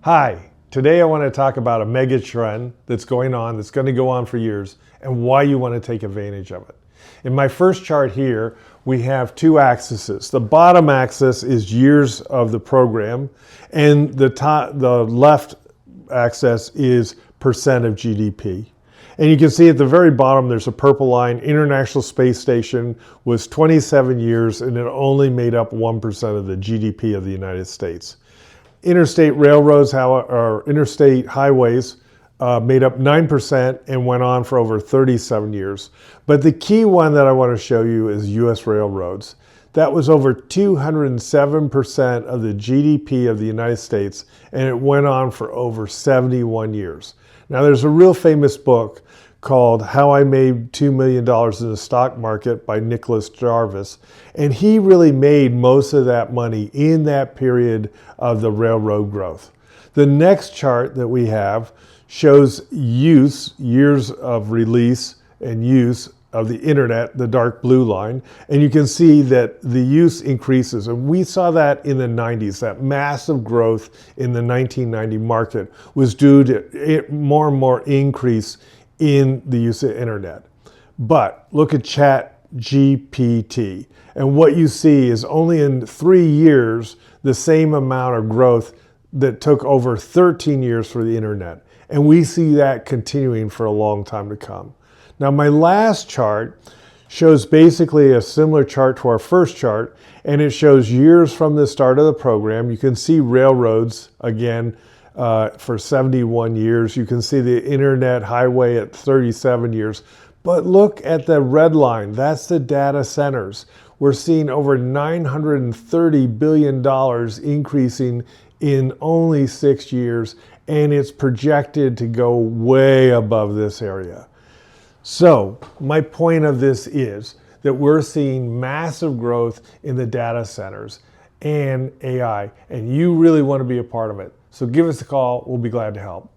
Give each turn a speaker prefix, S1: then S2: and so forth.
S1: Hi, today I want to talk about a mega trend that's going on, that's going to go on for years, and why you want to take advantage of it. In my first chart here, we have two axes. The bottom axis is years of the program, and the left axis is percent of GDP. And you can see at the very bottom, there's a purple line. International Space Station was 27 years, and it only made up 1% of the GDP of the United States. Interstate railroads, or interstate highways, made up 9% and went on for over 37 years. But the key one that I want to show you is U.S. railroads. That was over 207% of the GDP of the United States, and it went on for over 71 years. Now, there's a real famous book called How I Made $2 Million in the Stock Market by Nicholas Jarvis. And he really made most of that money in that period of the railroad growth. The next chart that we have shows years of release and use of the internet, the dark blue line. And you can see that the use increases. And we saw that in the 90s, that massive growth in the 1990 market was due to more and more increase in the use of internet. But look at ChatGPT, and what you see is only in 3 years the same amount of growth that took over 13 years for the internet. And we see that continuing for a long time to come. Now, my last chart shows basically a similar chart to our first chart, and it shows years from the start of the program. You can see railroads again for 71 years. You can see the internet highway at 37 years. But look at the red line. That's the data centers. We're seeing over $930 billion increasing in only 6 years, and it's projected to go way above this area. So my point of this is that we're seeing massive growth in the data centers and AI, and you really want to be a part of it. So give us a call. We'll be glad to help.